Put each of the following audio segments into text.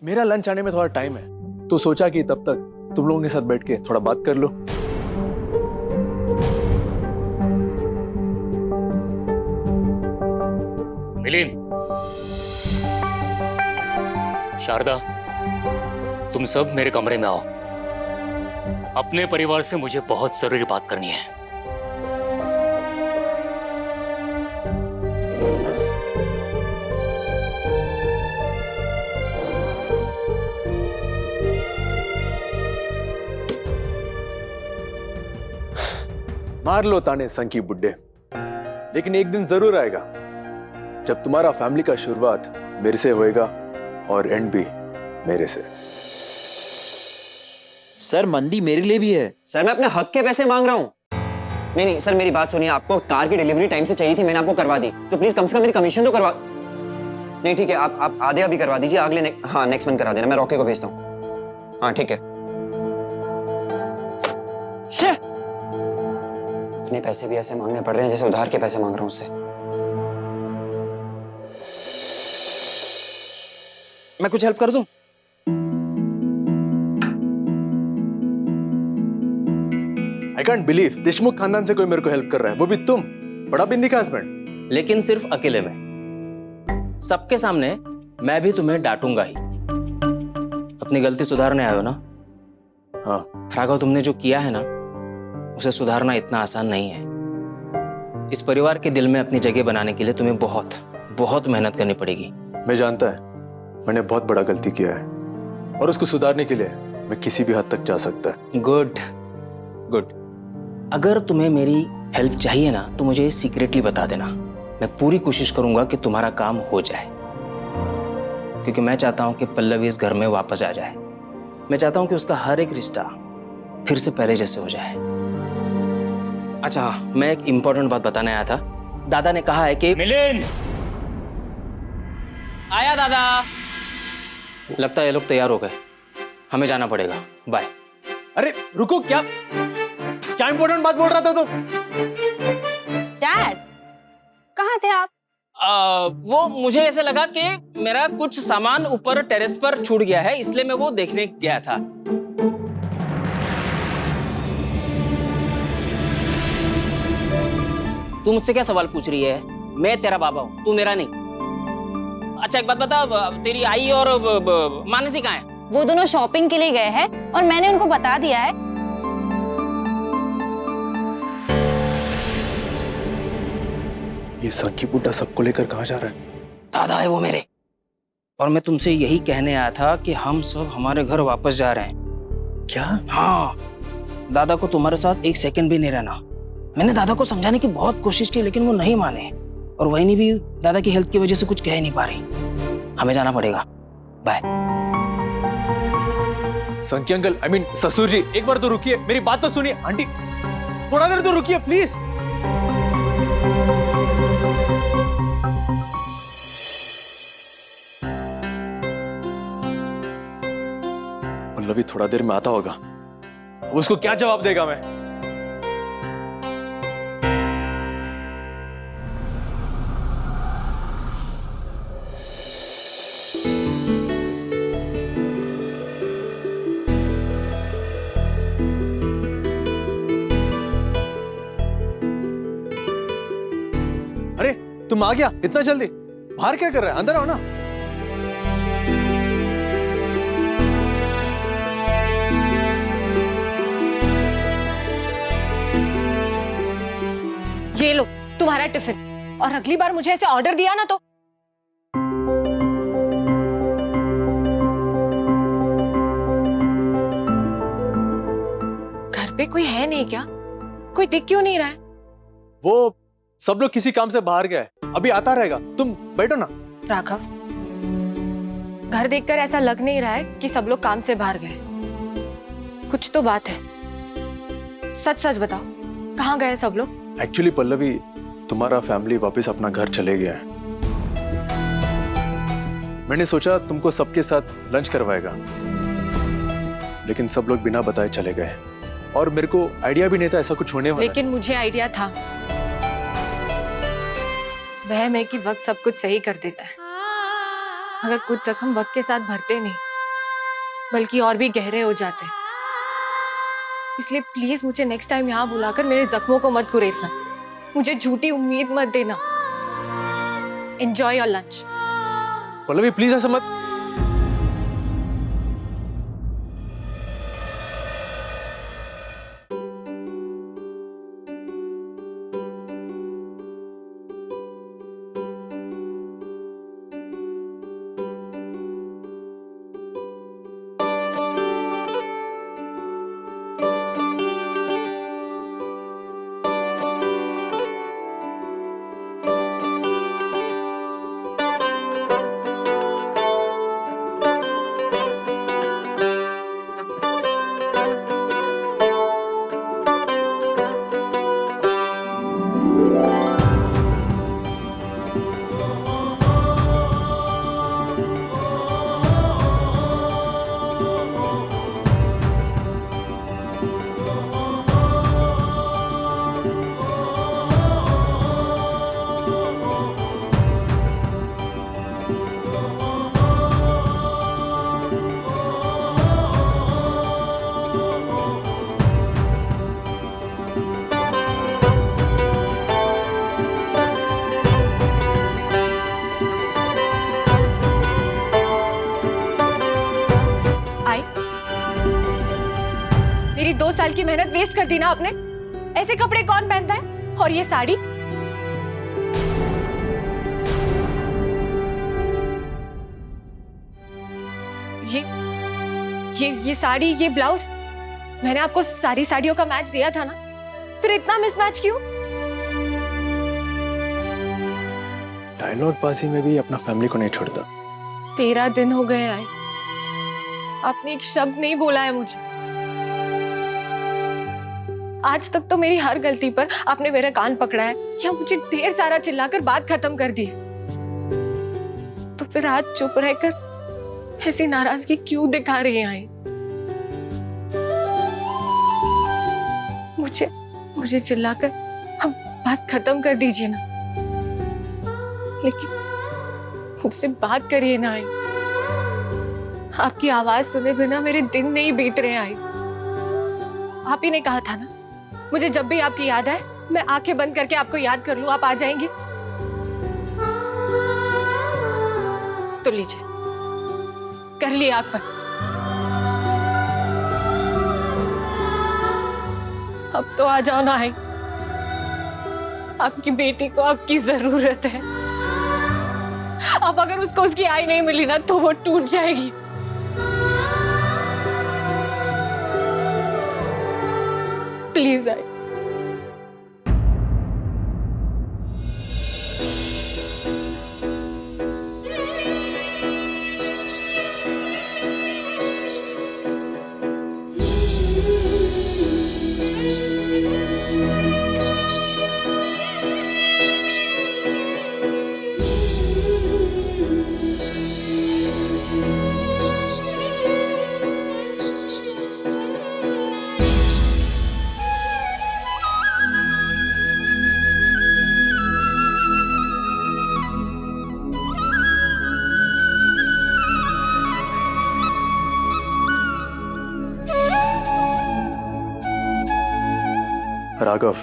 मेरा लंच आने में थोड़ा टाइम है, तो सोचा कि तब तक तुम लोगों के साथ बैठ के थोड़ा बात कर लो। मिलिंद, शारदा, तुम सब मेरे कमरे में आओ। अपने परिवार से मुझे बहुत जरूरी बात करनी है। मार लो ताने संकी बुड्ढे, लेकिन एक दिन जरूर आएगा जब तुम्हारा फैमिली का शुरुआत मेरे से होएगा और एंड भी मेरे से। सर मंदी मेरे लिए भी है। सर मैं अपने हक के पैसे मांग रहा हूँ। नहीं नहीं सर, मेरी बात सुनिए, आपको कार की डिलीवरी टाइम से चाहिए थी, मैंने आपको करवा दी, तो प्लीज कम से कम मेरी कमीशन तो करवा। नहीं ठीक है, आप आधे अभी करवा दीजिए, अगले हाँ नेक्स्ट मंथ करा देना, मैं रॉके को भेजता हूँ। हाँ ठीक है। अपने पैसे भी ऐसे मांगने पड़ रहे हैं जैसे उधार के पैसे मांग रहा हूँ उससे। मैं कुछ हेल्प कर दूं? आई कांट बिलीव देशमुख खानदान से कोई मेरे को हेल्प कर रहा है, वो भी तुम, बड़ा बिंदी का हस्बैंड। लेकिन सिर्फ अकेले में, सबके सामने मैं भी तुम्हें डांटूंगा ही। अपनी गलती सुधारने आए हो ना? हाँ। राघव, तुमने जो किया है ना, उसे सुधारना इतना आसान नहीं है। इस परिवार के दिल में अपनी जगह बनाने के लिए तुम्हें बहुत बहुत मेहनत करनी पड़ेगी। मैं जानता है मैंने बहुत बड़ा गलती किया है, और उसको सुधारने के लिए मैं किसी भी हद तक जा सकता है। Good good. अगर तुम्हें मेरी हेल्प चाहिए ना, तो मुझे सीक्रेटली बता देना। मैं पूरी कोशिश करूंगा कि तुम्हारा काम हो जाए, क्योंकि मैं चाहता हूं कि पल्लवी इस घर में वापस आ जाए। मैं चाहता हूं कि उसका हर एक रिश्ता फिर से पहले जैसे हो जाए। अच्छा हाँ, मैं एक इंपॉर्टेंट बात बताने आया था। दादा ने कहा है कि मिलिंद, आया दादा। लगता है ये लोग तैयार हो गए, हमें जाना पड़ेगा। बाय। अरे रुको, क्या इंपॉर्टेंट बात बोल रहा था तुम? डैड, कहाँ थे आप? वो मुझे ऐसे लगा कि मेरा कुछ सामान ऊपर टेरेस पर छूट गया है, इसलिए मैं वो देखने गया था। तू मुझसे क्या सवाल पूछ रही है? मैं तेरा बाबा हूँ, तू मेरा नहीं। अच्छा एक बात बता, तेरी आई और मानसी कहाँ है? वो दोनों शॉपिंग के लिए गए हैं और मैंने उनको बता दिया है। ये संकी बुड्ढा सबको लेकर कहाँ जा रहा है? दादा है वो मेरे। और मैं तुमसे यही कहने आया था कि हम सब हमारे घर वापस जा रहे हैं। क्या? हाँ, दादा को तुम्हारे साथ एक सेकंड भी नहीं रहना। मैंने दादा को समझाने की बहुत कोशिश की, लेकिन वो नहीं माने, और वही भी दादा की हेल्थ की वजह से कुछ कह ही नहीं पा रही। हमें जाना पड़ेगा। बाय। संकी अंकल, आई मीन ससुर जी, एक बार तो रुकिए, मेरी बात तो सुनिए। आंटी थोड़ा देर तो रुकिए प्लीज। पल्लवी थोड़ा देर में आता होगा, उसको क्या जवाब देगा मैं? अरे तुम आ गया इतना जल्दी? बाहर क्या कर रहा है? अंदर आओ ना। ये लो तुम्हारा टिफिन, और अगली बार मुझे ऐसे ऑर्डर दिया ना तो। घर पे कोई है नहीं क्या? कोई दिख क्यों नहीं रहा है? वो सब लोग किसी काम से बाहर गए, अभी आता रहेगा, तुम बैठो ना। राघव, घर देखकर ऐसा लग नहीं रहा है कि सब लोग काम से बाहर गए। कुछ तो बात है, सच सच बताओ, कहाँ गए सब लोग? एक्चुअली पल्लवी, तुम्हारा फैमिली वापस अपना घर चले गया है। मैंने सोचा तुमको सबके साथ लंच करवाएगा, लेकिन सब लोग बिना बताए चले गए, और मेरे को आइडिया भी नहीं था ऐसा कुछ होने वाला है। लेकिन मुझे आइडिया था। वह मैं कि वक्त सब कुछ सही कर देता है। अगर कुछ जख्म वक्त के साथ भरते नहीं बल्कि और भी गहरे हो जाते हैं। इसलिए प्लीज मुझे नेक्स्ट टाइम यहाँ बुलाकर मेरे जख्मों को मत कुरेदना, मुझे झूठी उम्मीद मत देना। Enjoy your lunch. Pallavi please ऐसा मत। मेरी 2 साल की मेहनत वेस्ट कर दी ना आपने। ऐसे कपड़े कौन पहनता है? और ये साड़ी, ये साड़ी, ये ब्लाउज, मैंने आपको सारी साड़ियों का मैच दिया था ना, फिर इतना मिसमैच क्यों? डायलॉग बाजी में भी अपना फैमिली को नहीं छोड़ता। 13 दिन हो गए आए, आपने एक शब्द नहीं बोला है मुझे। आज तक तो मेरी हर गलती पर आपने मेरा कान पकड़ा है या मुझे ढेर सारा चिल्लाकर बात खत्म कर दी है। तो फिर आज चुप रहकर ऐसी नाराजगी क्यों दिखा रही हैं? मुझे चिल्लाकर हम बात खत्म कर दीजिए ना, लेकिन मुझसे बात करिए ना। आई, आपकी आवाज सुने बिना मेरे दिन नहीं बीत रहे। आई, आप ही ने कहा था ना, मुझे जब भी आपकी याद आए मैं आंखें बंद करके आपको याद कर लूं, आप आ जाएंगे। तो लीजिए, कर लिए आप पर। अब तो आ जाओ ना। आई, आपकी बेटी को आपकी जरूरत है। अब अगर उसको उसकी आई नहीं मिली ना तो वो टूट जाएगी। Please I. राघव,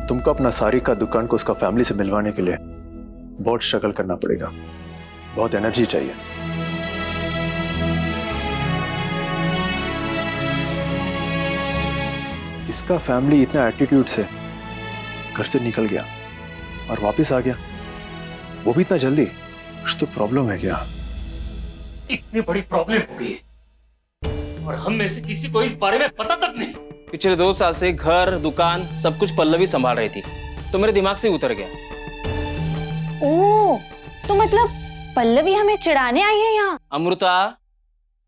तुमको अपना सारी का दुकान को उसका फैमिली से मिलवाने के लिए बहुत स्ट्रगल करना पड़ेगा, बहुत एनर्जी चाहिए। इसका फैमिली इतना एटीट्यूड से घर से निकल गया और वापस आ गया, वो भी इतना जल्दी। कुछ तो प्रॉब्लम है क्या? इतनी बड़ी प्रॉब्लम होगी और हम में से किसी को इस बारे में पता तक नहीं। पिछले 2 साल से घर, दुकान, सब कुछ पल्लवी संभाल रही थी, तो मेरे दिमाग से उतर गया। ओह, तो मतलब पल्लवी हमें चिढ़ाने आई है यहाँ? अमृता,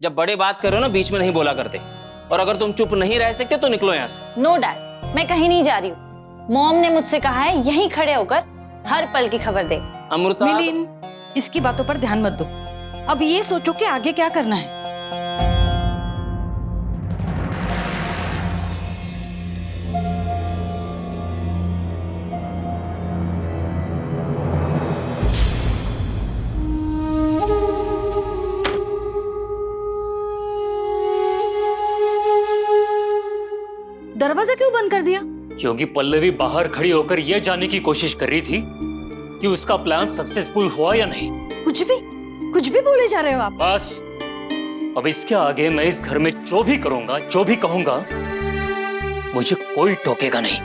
जब बड़े बात कर रहे हो ना, बीच में नहीं बोला करते। और अगर तुम चुप नहीं रह सकते तो निकलो यहाँ से। नो डैड, मैं कहीं नहीं जा रही हूँ। मॉम ने मुझसे कहा है यहीं खड़े होकर हर पल की खबर दे। अमृता, मिलिन, इसकी बातों पर ध्यान मत दो। अब ये सोचो कि आगे क्या करना है। दरवाजा क्यों बंद कर दिया? क्योंकि पल्लवी बाहर खड़ी होकर यह जानने की कोशिश कर रही थी कि उसका प्लान सक्सेसफुल हुआ या नहीं। कुछ भी बोले जा रहे हो आप। बस अब इसके आगे मैं इस घर में जो भी करूंगा, जो भी कहूंगा, मुझे कोई टोकेगा नहीं।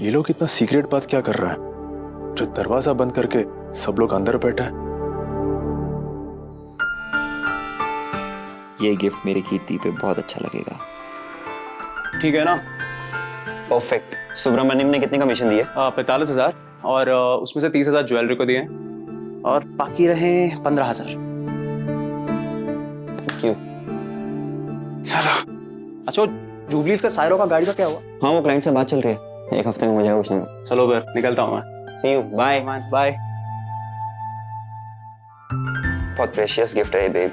ये लोग इतना सीक्रेट बात क्या कर रहे हैं जो दरवाजा बंद करके सब लोग अंदर बैठे हैं? ये गिफ्ट मेरी कीर्ति पे बहुत अच्छा लगेगा। ठीक है ना? परफेक्ट। सुब्रमण्यम ने कितने कमीशन दिए? 45,000 और उसमें से 30,000 ज्वेलरी को दिए और बाकी रहे 15,000। क्यों? चलो। अच्छा, जूबलीज का सायरो का गाड़ी का क्या हुआ? हाँ, वो क्लाइंट से बात चल रही है, 1 हफ्ते में हो जाएगा कुछ नहीं। चलो फिर निकलता हूँ मैं। सी यू, बाय बाय। बहुत प्रेशियस गिफ्ट है बेब,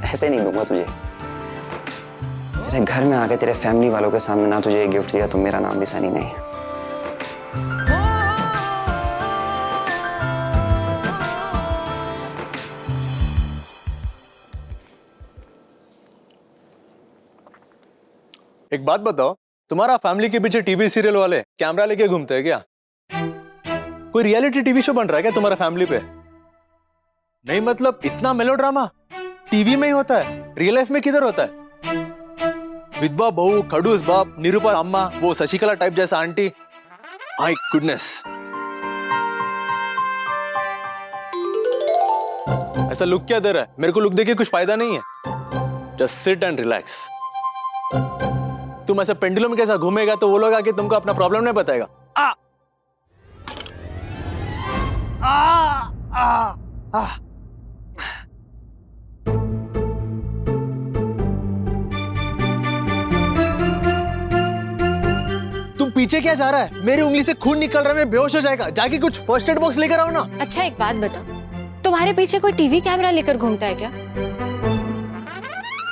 ऐसे नहीं दूंगा तुझे। तेरे घर में आके तेरे फैमिली वालों के सामने ना तुझे ये गिफ्ट दिया तो मेरा नाम भी सनी नहीं है। एक बात बताओ, तुम्हारा फैमिली के पीछे टीवी सीरियल वाले कैमरा लेके घूमते हैं क्या? कोई रियलिटी टीवी शो बन रहा है क्या तुम्हारा फैमिली पे? नहीं मतलब इतना मेलोड्रामा टीवी में ही होता है, रियल लाइफ में किधर होता है? विधवा बहू, खड़ूस बाप, निरूपा अम्मा, वो शशिकला टाइप जैसा आंटी। माय गुडनेस, ऐसा लुक क्या दे रहा है? मेरे को लुक देके कुछ फायदा नहीं है। Just sit and relax. तुम ऐसा पेंडुलम कैसा घूमेगा तो वो लोग आके तुमको अपना प्रॉब्लम नहीं बताएगा। आ आ आ आ तुम पीछे क्या जा रहा है? मेरी उंगली से खून निकल रहा है, मैं बेहोश हो जाएगा। जाके कुछ फर्स्ट एड बॉक्स लेकर आओ ना। अच्छा एक बात बता, तुम्हारे पीछे कोई टीवी कैमरा लेकर घूमता है क्या?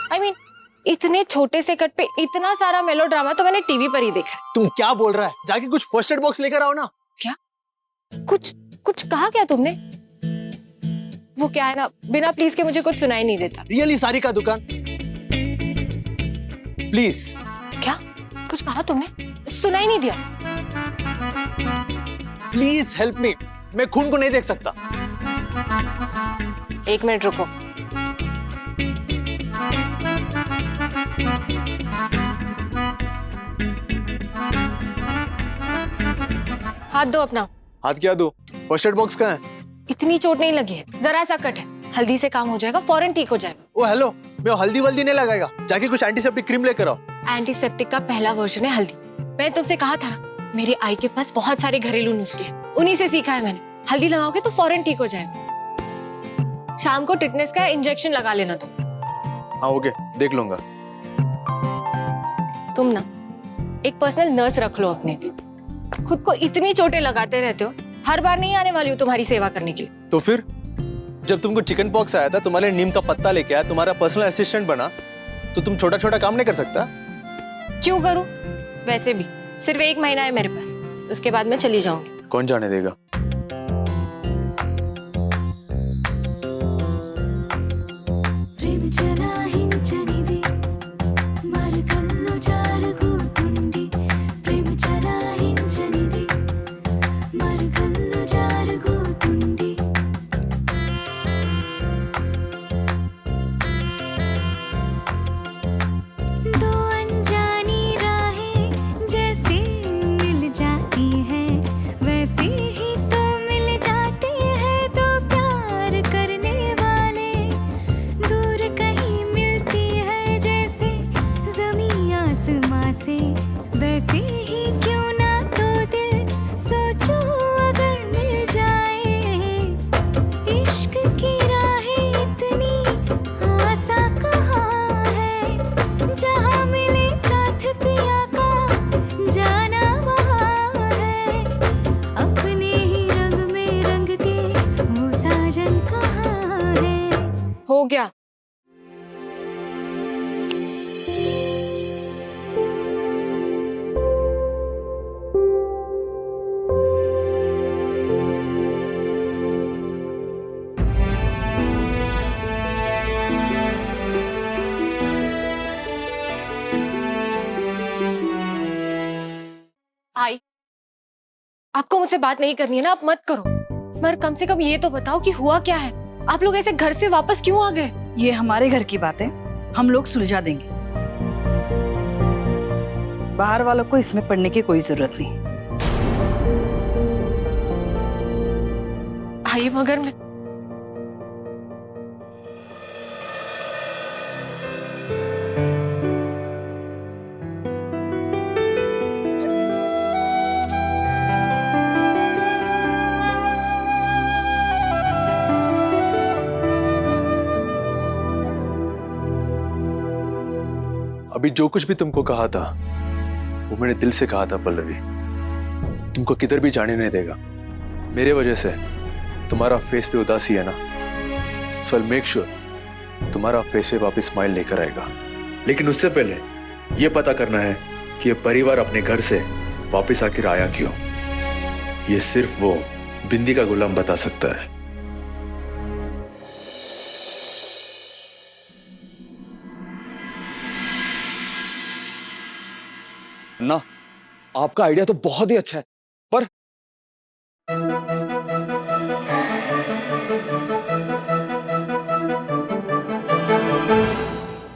I mean, इतने छोटे से कट पे इतना सारा मेलोड्रामा तो मैंने टीवी पर ही देखा है। तुम क्या बोल रहा है? जाके कुछ फर्स्ट एड बॉक्स लेकर आओ ना। क्या? कुछ कहा क्या तुमने? वो क्या है ना, बिना प्लीज के मुझे कुछ सुनाई नहीं देता। रियली सारी का दुकान, प्लीज। क्या? कुछ कहा तुमने? सुनाई नहीं दिया। प्लीज हेल्प मी, मैं खून को नहीं देख सकता। 1 मिनट रुको। हाथ दो अपना। हाथ क्या दो? फर्स्ट एड बॉक्स कहाँ है? इतनी चोट नहीं लगी है, जरा सा कट है, हल्दी से काम हो जाएगा, फौरन ठीक हो जाएगा। ओ हेलो, मैं हल्दी वल्दी नहीं लगाएगा। जाके कुछ एंटीसेप्टिक क्रीम लेकर आओ। एंटीसेप्टिक का पहला वर्जन है हल्दी। मैं तुमसे कहा था ना, मेरी आई के पास बहुत सारे घरेलू नुस्खे हैं, उन्हीं से सीखा है मैंने। हल्दी लगाओगे तो फौरन ठीक हो जाएगा। शाम को टिटनेस का इंजेक्शन लगा लेना तुम। हाँ ओके, देख लूंगा। तुम ना एक पर्सनल नर्स रख लो अपने। खुद को इतनी चोटें लगाते रहते हो, हर बार नहीं आने वाली हूँ तुम्हारी सेवा करने के लिए। तो फिर जब तुमको चिकन पॉक्स आया था, तुम्हारे नीम का पत्ता लेके आया, तुम्हारा पर्सनल असिस्टेंट बना, तो तुम छोटा छोटा काम नहीं कर सकता? क्यों करूं? वैसे भी सिर्फ 1 महीना है मेरे पास, उसके बाद मैं चली जाऊंगी। कौन जाने देगा? हो गया। आपको मुझसे बात नहीं करनी है ना, आप मत करो। मगर कम से कम ये तो बताओ कि हुआ क्या है। आप लोग ऐसे घर से वापस क्यों आ गए? ये हमारे घर की बात है, हम लोग सुलझा देंगे। बाहर वालों को इसमें पड़ने की कोई जरूरत नहीं। आइए, मगर मैं अभी जो कुछ भी तुमको कहा था वो मैंने दिल से कहा था पल्लवी। तुमको किधर भी जाने नहीं देगा। मेरे वजह से तुम्हारा फेस पे उदासी है ना, सो आई मेक श्योर तुम्हारा फेस पे वापस स्माइल लेकर आएगा। लेकिन उससे पहले ये पता करना है कि ये परिवार अपने घर से वापस आखिर आया क्यों। ये सिर्फ वो बिंदी का गुलाम बता सकता है। ना, आपका आइडिया तो बहुत ही अच्छा है, पर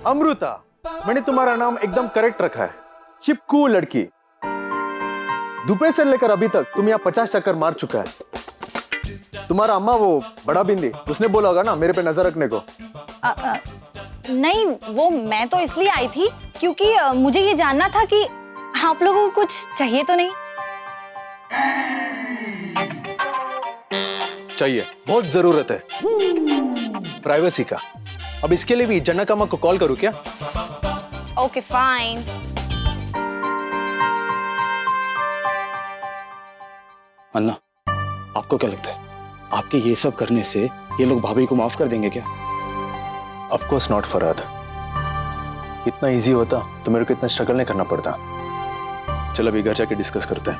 अमृता, मैंने तुम्हारा नाम एकदम करेक्ट रखा है। चिपकू लड़की। दोपहर से लेकर अभी तक तुम यहाँ 50 चक्कर मार चुका है। तुम्हारा अम्मा वो बड़ा बिंदी, उसने बोला होगा ना मेरे पे नजर रखने को। नहीं, वो मैं तो इसलिए आई थी क्योंकि मुझे ये जानना था कि आप लोगों को कुछ चाहिए तो नहीं। चाहिए, बहुत जरूरत है प्राइवेसी का। अब इसके लिए भी जनक अम्मा को कॉल करूं क्या? Okay fine. अन्ना, आपको क्या लगता है आपके ये सब करने से ये लोग भाभी को माफ कर देंगे क्या? Of course not Farhad. इतना इजी होता तो मेरे को इतना स्ट्रगल नहीं करना पड़ता। चल अभी घर जाके डिस्कस करते हैं।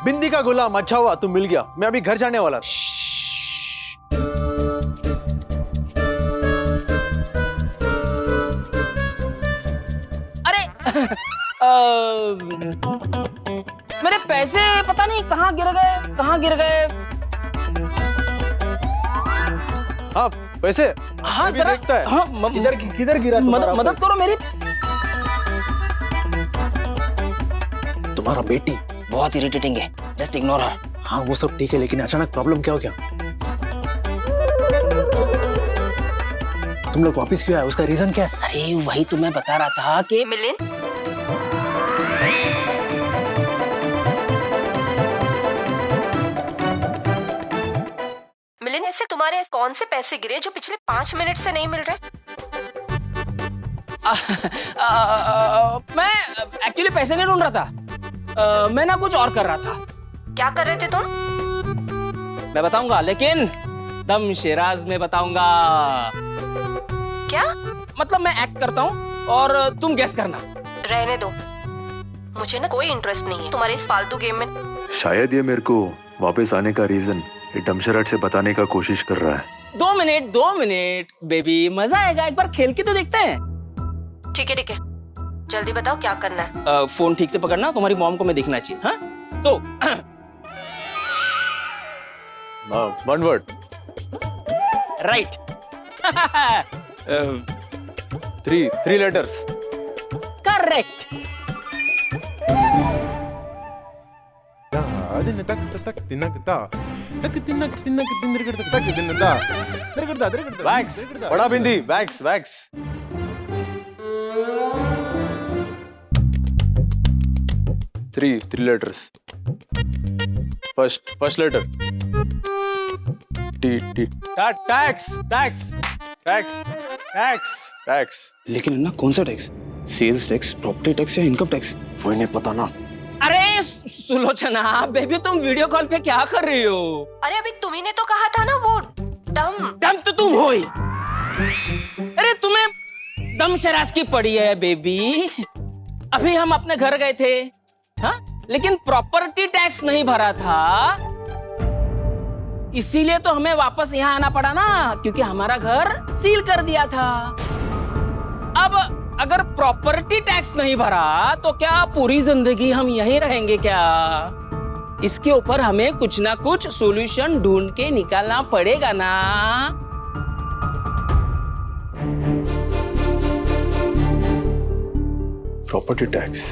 बिंदी का गुलाम, अच्छा हुआ तुम मिल गया। मैं अभी घर जाने वाला था। अरे मेरे पैसे पता नहीं कहाँ गिर गए, कहाँ गिर गए। हाँ पैसे। हाँ अभी जरा, देखता है। हाँ, किधर किधर गिरा तुम्हारा मदद पैसा? करो मेरी। तुम्हारा बेटी बहुत इरिटेटिंग है, जस्ट इग्नोर हर। हाँ वो सब ठीक है, लेकिन अचानक प्रॉब्लम क्या हो गया? तुम लोग वापस क्यों आए? उसका रीजन क्या है? अरे वही तो मैं बता रहा था कि मिलिंद, मिलिंद, ऐसे तुम्हारे कौन से पैसे गिरे जो पिछले 5 मिनट से नहीं मिल रहे? मैं एक्चुअली पैसे नहीं ढूंढ रहा था। मैं ना कुछ और कर रहा था। क्या कर रहे थे तुम? मैं बताऊंगा, लेकिन दम शिराज में बताऊंगा। क्या? मतलब मैं एक्ट करता हूँ और तुम गेस करना। रहने दो, मुझे ना कोई इंटरेस्ट नहीं है तुम्हारे इस फालतू गेम में। शायद ये मेरे को वापस आने का रीजन ये डमशराट से बताने का कोशिश कर रहा है। 2 मिनट बेबी, मजा आएगा। एक बार खेल के तो देखते हैं। ठीक है, जल्दी बताओ क्या करना है। फोन ठीक से पकड़ना, तुम्हारी मॉम को मैं देखना चाहिए। हाँ तो one word. Right. Three letters. Correct. Wax, बड़ा बिंदी, wax wax. Three letters. First letter T T. Tax tax tax tax tax. लेकिन अन्ना, कौन सा tax? Sales tax, property tax या इनकम टैक्स? वही नहीं पता ना। अरे सुलोचना बेबी, तुम वीडियो कॉल पे क्या कर रही हो? अरे अभी तुम्ही ने तो कहा था ना वो दम तो तुम हो ही। अरे तुम्हें दम शराब की पड़ी है बेबी। अभी हम अपने घर गए थे, हाँ, लेकिन प्रॉपर्टी टैक्स नहीं भरा था, इसीलिए तो हमें वापस यहाँ आना पड़ा ना, क्योंकि हमारा घर सील कर दिया था। अब अगर प्रॉपर्टी टैक्स नहीं भरा तो क्या पूरी जिंदगी हम यहीं रहेंगे क्या? इसके ऊपर हमें कुछ ना कुछ सॉल्यूशन ढूंढ के निकालना पड़ेगा ना। Property tax.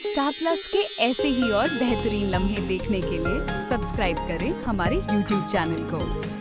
स्टार प्लस के ऐसे ही और बेहतरीन लम्हे देखने के लिए सब्सक्राइब करें हमारे YouTube चैनल को।